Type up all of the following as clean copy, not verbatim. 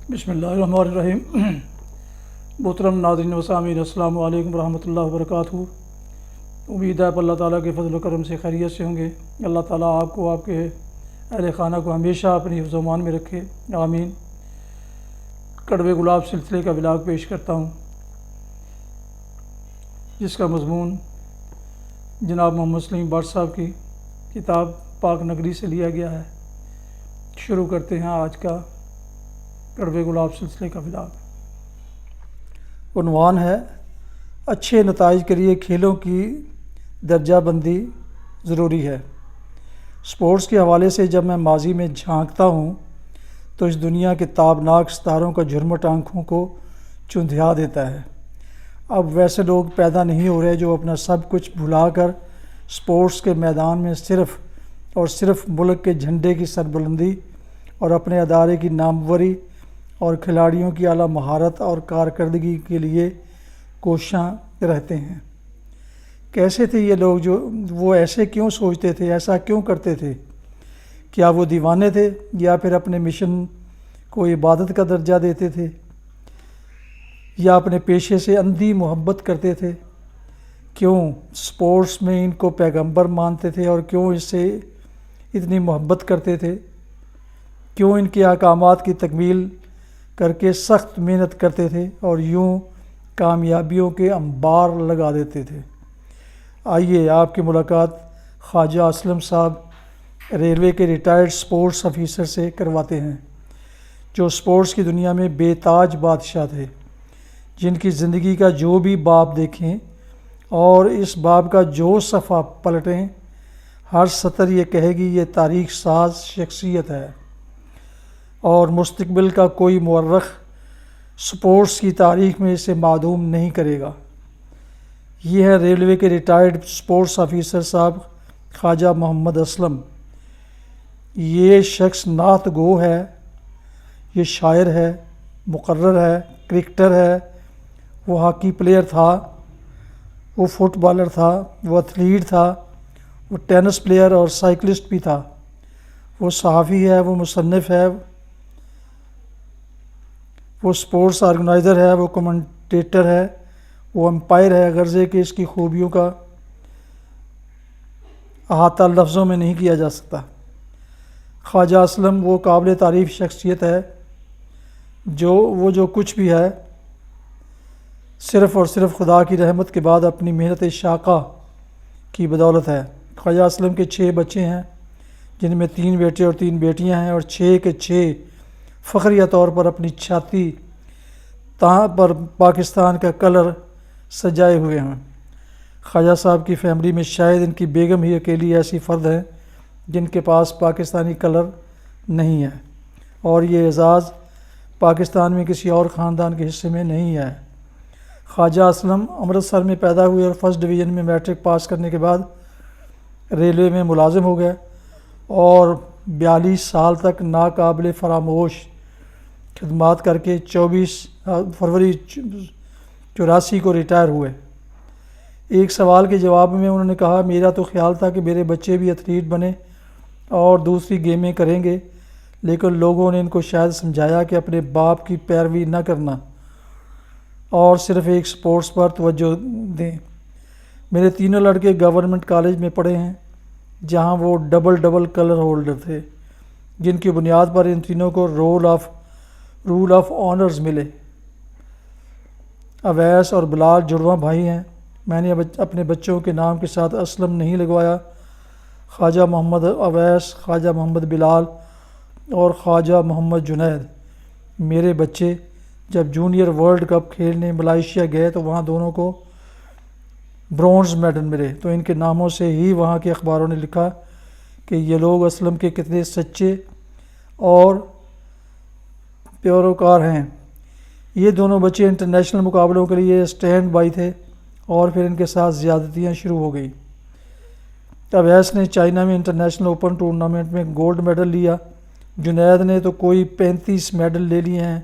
بسم اللہ الرحمن الرحیم۔ محترم ناظرین و سامعین، السلام علیکم ورحمۃ اللہ وبرکاتہ۔ امید ہے آپ اللہ تعالیٰ کے فضل و کرم سے خیریت سے ہوں گے۔ اللہ تعالیٰ آپ کو، آپ کے اہل خانہ کو ہمیشہ اپنی حفظ و امان میں رکھے، آمین۔ کڑوے گلاب سلسلے کا ولاگ پیش کرتا ہوں، جس کا مضمون جناب محمد سلیم بٹ صاحب کی کتاب پاک نگری سے لیا گیا ہے۔ شروع کرتے ہیں آج کا کڑوے گلاب سلسلے کا ولاگ۔ عنوان ہے اچھے نتائج کے لیے کھیلوں کی درجہ بندی ضروری ہے۔ سپورٹس کے حوالے سے جب میں ماضی میں جھانکتا ہوں تو اس دنیا کے تابناک ستاروں کا جھرمٹ آنکھوں کو چندھیا دیتا ہے۔ اب ویسے لوگ پیدا نہیں ہو رہے جو اپنا سب کچھ بھلا کر سپورٹس کے میدان میں صرف اور صرف ملک کے جھنڈے کی سربلندی اور اپنے ادارے کی ناموری اور کھلاڑیوں کی اعلیٰ مہارت اور کارکردگی کے لیے کوشاں رہتے ہیں۔ کیسے تھے یہ لوگ جو وہ ایسے کیوں سوچتے تھے، ایسا کیوں کرتے تھے؟ کیا وہ دیوانے تھے یا پھر اپنے مشن کو عبادت کا درجہ دیتے تھے، یا اپنے پیشے سے اندھی محبت کرتے تھے؟ کیوں سپورٹس میں ان کو پیغمبر مانتے تھے اور کیوں اس سے اتنی محبت کرتے تھے؟ کیوں ان کے احکامات کی تکمیل کر کے سخت محنت کرتے تھے اور یوں کامیابیوں کے انبار لگا دیتے تھے؟ آئیے آپ کی ملاقات خواجہ اسلم صاحب، ریلوے کے ریٹائرڈ سپورٹس آفیسر سے کرواتے ہیں، جو سپورٹس کی دنیا میں بے تاج بادشاہ تھے، جن کی زندگی کا جو بھی باب دیکھیں اور اس باب کا جو صفحہ پلٹیں، ہر سطر یہ کہے گی یہ تاریخ ساز شخصیت ہے، اور مستقبل کا کوئی مورخ سپورٹس کی تاریخ میں اسے معدوم نہیں کرے گا۔ یہ ہے ریلوے کے ریٹائرڈ سپورٹس آفیسر صاحب خواجہ محمد اسلم۔ یہ شخص نعت گو ہے، یہ شاعر ہے، مقرر ہے، کرکٹر ہے، وہ ہاکی پلیئر تھا، وہ فٹ بالر تھا، وہ ایتھلیٹ تھا، وہ ٹینس پلیئر اور سائیکلسٹ بھی تھا، وہ صحافی ہے، وہ مصنف ہے، وہ سپورٹس آرگنائزر ہے، وہ کمنٹیٹر ہے، وہ امپائر ہے۔ غرضے کہ اس کی خوبیوں کا احاطہ لفظوں میں نہیں کیا جا سکتا۔ خواجہ اسلم وہ قابل تعریف شخصیت ہے جو کچھ بھی ہے صرف اور صرف خدا کی رحمت کے بعد اپنی محنت شاقہ کی بدولت ہے۔ خواجہ اسلم کے 6 بچے ہیں، جن میں 3 بیٹے اور 3 بیٹیاں ہیں، اور 6 کے 6 فخریہ طور پر اپنی چھاتی پر پاکستان کا کلر سجائے ہوئے ہیں۔ خواجہ صاحب کی فیملی میں شاید ان کی بیگم ہی اکیلی ایسی فرد ہے جن کے پاس پاکستانی کلر نہیں ہے، اور یہ اعزاز پاکستان میں کسی اور خاندان کے حصے میں نہیں ہے۔ خواجہ اسلم امرتسر میں پیدا ہوئے اور فرسٹ ڈویژن میں میٹرک پاس کرنے کے بعد ریلوے میں ملازم ہو گئے، اور 42 سال تک ناقابل فراموش خدمات کر کے 24 فروری 84 کو ریٹائر ہوئے۔ ایک سوال کے جواب میں انہوں نے کہا، میرا تو خیال تھا کہ میرے بچے بھی ایتھلیٹ بنے اور دوسری گیمیں کریں گے، لیکن لوگوں نے ان کو شاید سمجھایا کہ اپنے باپ کی پیروی نہ کرنا اور صرف ایک سپورٹس پر توجہ دیں۔ میرے تینوں لڑکے گورنمنٹ کالج میں پڑھے ہیں، جہاں وہ ڈبل کلر ہولڈر تھے، جن کی بنیاد پر ان تینوں کو رول آف آنرز ملے۔ اویس اور بلال جڑواں بھائی ہیں۔ میں نے اپنے بچوں کے نام کے ساتھ اسلم نہیں لگوایا۔ خواجہ محمد اویس، خواجہ محمد بلال اور خواجہ محمد جنید میرے بچے جب جونیئر ورلڈ کپ کھیلنے ملائیشیا گئے تو وہاں دونوں کو برونز میڈل ملے، تو ان کے ناموں سے ہی وہاں کے اخباروں نے لکھا کہ یہ لوگ اسلم کے کتنے سچے اور پیروکار ہیں۔ یہ دونوں بچے انٹرنیشنل مقابلوں کے لیے اسٹینڈ بائی تھے، اور پھر ان کے ساتھ زیادتیاں شروع ہو گئی۔ اویس نے چائنا میں انٹرنیشنل اوپن ٹورنامنٹ میں گولڈ میڈل لیا، جنید نے تو کوئی 35 میڈل لے لیے ہیں،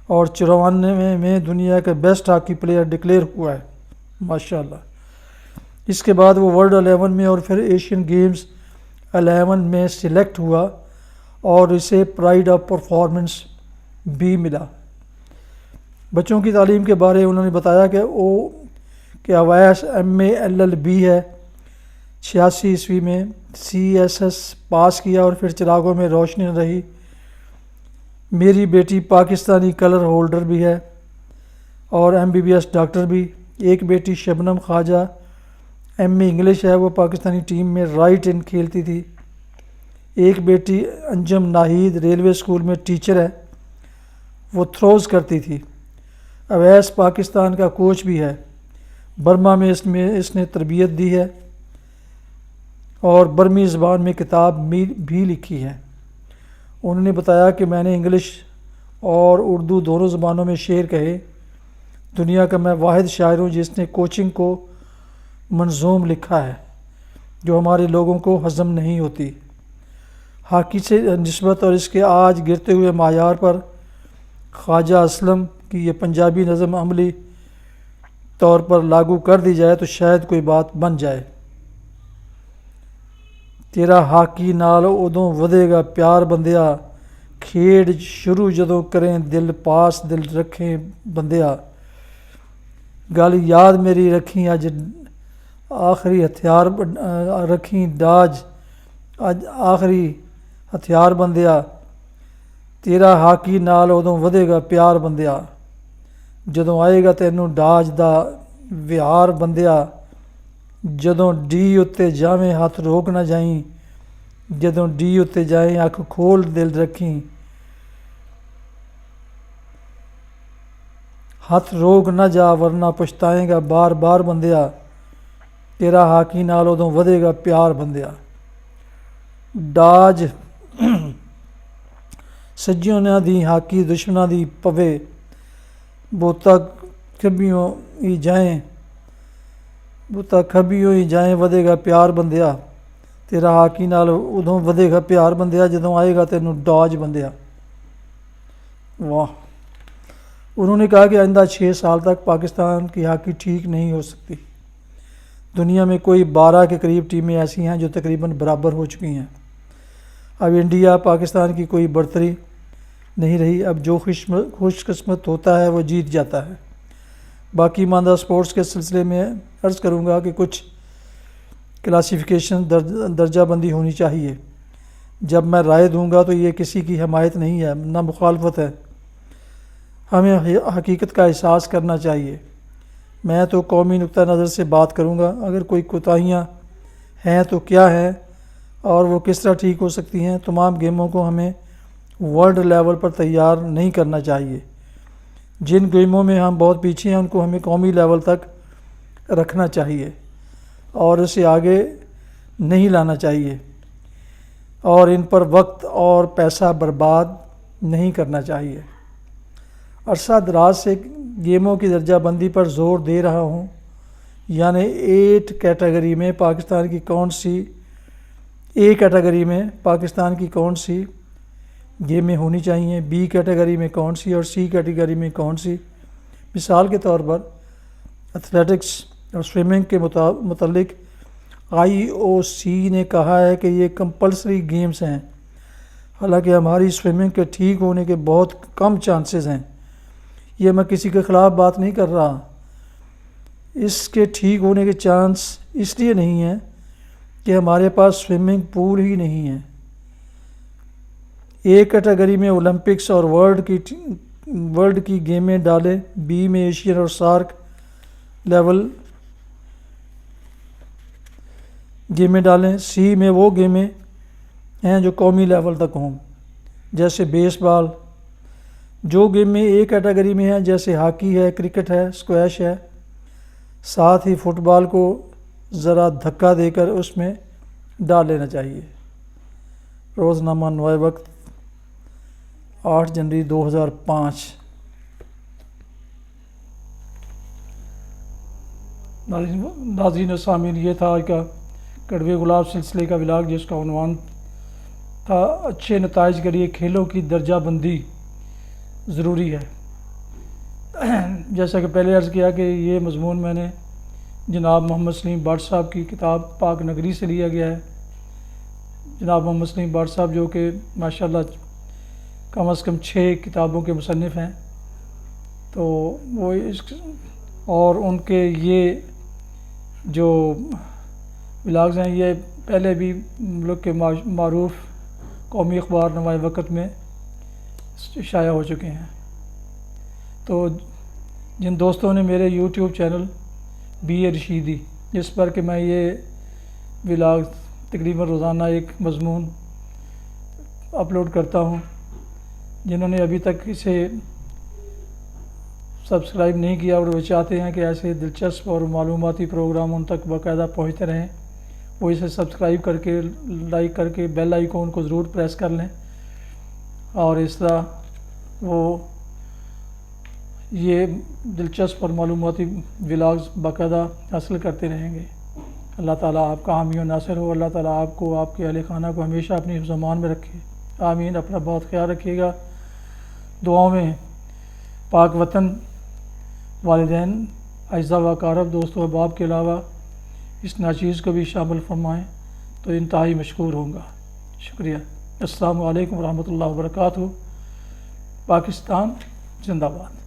اور 94 میں دنیا کا بیسٹ ہاکی پلیئر ڈکلیئر ہوا ہے، ماشاءاللہ۔ اس کے بعد وہ ورلڈ 11 میں اور پھر ایشین گیمز 11 میں سلیکٹ ہوا، اور اسے پرائڈ آف پرفارمنس بھی ملا۔ بچوں کی تعلیم کے بارے انہوں نے بتایا کہ اویس MA LLB ہے، 86 میں CSS پاس کیا اور پھر چراغوں میں روشنی رہی۔ میری بیٹی پاکستانی کلر ہولڈر بھی ہے اور MBBS ڈاکٹر بھی۔ ایک بیٹی شبنم خواجہ MA انگلش ہے، وہ پاکستانی ٹیم میں رائٹ ان کھیلتی تھی۔ ایک بیٹی انجم ناہید ریلوے اسکول میں ٹیچر ہے، وہ تھروز کرتی تھی۔ اویس پاکستان کا کوچ بھی ہے، برما میں اس نے تربیت دی ہے اور برمی زبان میں کتاب بھی لکھی ہے۔ انہوں نے بتایا کہ میں نے انگلش اور اردو دونوں زبانوں میں شعر کہے۔ دنیا کا میں واحد شاعر ہوں جس نے کوچنگ کو منظوم لکھا ہے جو ہمارے لوگوں کو ہضم نہیں ہوتی۔ ہاکی سے نسبت اور اس کے آج گرتے ہوئے معیار پر خواجہ اسلم کی یہ پنجابی نظم عملی طور پر لاگو کر دی جائے تو شاید کوئی بات بن جائے۔ تیرا ہاکی نال ادوں ودے گا پیار بندیا، کھیڈ شروع جدوں کریں دل پاس دل رکھیں بندیا، گل یاد میری رکھیں اج آخری ہتھیار رکھیں ڈاج اج آخری ہتھیار بندیا، تیرا ہاکی نال ادوں ودے گا پیار بندیا، جدوں آئے گا تینوں ڈاج دا وہار بندیا، جدوں ڈی اتے جاویں ہاتھ روک نہ جائیں، جدوں ڈی اتے جائیں اکھ کھول دل رکھیں، ہاتھ روک نہ جا ورنہ پچھتائیں گا بار بار بندیا، تیرا ہاکی نال ادوں ودے گا پیار بندیا۔ ڈاج سجیوں دی ہاکی دشمناں دی پوے، بوتا کھبیوں ہی جائیں ودے گا پیار بندیا، تیرا ہاکی نال ادوں ودے گا پیار بندیا، جدوں آئے گا تینوں ڈاج بندیا۔ واہ! انہوں نے کہا کہ آئندہ 6 سال تک پاکستان کی ہاکی ٹھیک نہیں ہو سکتی۔ دنیا میں کوئی 12 کے قریب ٹیمیں ایسی ہیں جو تقریباً برابر ہو چکی ہیں۔ اب انڈیا پاکستان کی کوئی برتری نہیں رہی، اب جو خوش قسمت ہوتا ہے وہ جیت جاتا ہے۔ باقی ماندہ سپورٹس کے سلسلے میں عرض کروں گا کہ کچھ کلاسیفیکیشن درجہ بندی ہونی چاہیے۔ جب میں رائے دوں گا تو یہ کسی کی حمایت نہیں ہے نہ مخالفت ہے، ہمیں حقیقت کا احساس کرنا چاہیے۔ میں تو قومی نقطہ نظر سے بات کروں گا، اگر کوئی کوتاہیاں ہیں تو کیا ہیں اور وہ کس طرح ٹھیک ہو سکتی ہیں۔ تمام گیموں کو ہمیں ورلڈ لیول پر تیار نہیں کرنا چاہیے۔ جن گیموں میں ہم بہت پیچھے ہیں ان کو ہمیں قومی لیول تک رکھنا چاہیے اور اسے آگے نہیں لانا چاہیے اور ان پر وقت اور پیسہ برباد نہیں کرنا چاہیے۔ عرصہ دراز سے گیموں کی درجہ بندی پر زور دے رہا ہوں، یعنی اے کیٹیگری میں پاکستان کی کون سی گیمیں ہونی چاہیے، بی کیٹیگری میں کون سی اور سی کیٹیگری میں کون سی۔ مثال کے طور پر ایتھلیٹکس اور سوئمنگ کے متعلق IOC نے کہا ہے کہ یہ کمپلسری گیمز ہیں، حالانکہ ہماری سوئمنگ کے ٹھیک ہونے کے بہت کم چانسز ہیں۔ یہ میں کسی کے خلاف بات نہیں کر رہا، اس کے ٹھیک ہونے کے چانس اس لیے نہیں ہیں کہ ہمارے پاس سوئمنگ پول ہی نہیں ہے۔ اے کیٹیگری میں اولمپکس اور ورلڈ کی گیمیں ڈالیں، بی میں ایشین اور سارک لیول گیمیں ڈالیں، سی میں وہ گیمیں ہیں جو قومی لیول تک ہوں جیسے بیس بال۔ جو گیمیں اے کیٹیگری میں ہیں جیسے ہاکی ہے، کرکٹ ہے، اسکواش ہے، ساتھ ہی فٹ بال کو ذرا دھکا دے کر اس میں ڈال لینا چاہیے۔ روزنامہ نوئے وقت 8 جنوری 2005۔ ناظرین و سامعین، یہ تھا آج کا کڑوے گلاب سلسلے کا ولاگ جس کا عنوان تھا اچھے نتائج کے لیے کھیلوں کی درجہ بندی ضروری ہے۔ جیسا کہ پہلے عرض کیا کہ یہ مضمون میں نے جناب محمد سلیم بٹ صاحب کی کتاب پاک نگری سے لیا گیا ہے۔ جناب محمد سلیم بٹ صاحب جو کہ ماشاءاللہ کم از کم 6 کتابوں کے مصنف ہیں، تو وہ اور ان کے یہ جو ولاگز ہیں یہ پہلے بھی ملک کے معروف قومی اخبار نمائے وقت میں شائع ہو چکے ہیں۔ تو جن دوستوں نے میرے یوٹیوب چینل بی اے رشیدی، جس پر کہ میں یہ ولاگ تقریباً روزانہ ایک مضمون اپلوڈ کرتا ہوں، جنہوں نے ابھی تک اسے سبسکرائب نہیں کیا اور وہ چاہتے ہیں کہ ایسے دلچسپ اور معلوماتی پروگرام ان تک باقاعدہ پہنچتے رہیں، وہ اسے سبسکرائب کر کے لائک کر کے بیل آئیکن کو ضرور پریس کر لیں، اور اس طرح وہ یہ دلچسپ اور معلوماتی ولاگز باقاعدہ حاصل کرتے رہیں گے۔ اللہ تعالیٰ آپ کا حامی و ناصر ہو، اللہ تعالیٰ آپ کو، آپ کے اہل خانہ کو ہمیشہ اپنی حفظ و امان میں رکھے، آمین۔ اپنا بہت خیال رکھیے گا، دعاؤں میں پاک وطن، والدین، اعزاء و اقارب، دوست و احباب کے علاوہ اس ناچیز کو بھی شامل فرمائیں تو انتہائی مشکور ہوں گا۔ شکریہ۔ السلام علیکم ورحمۃ اللہ وبرکاتہ۔ پاکستان زندہ باد۔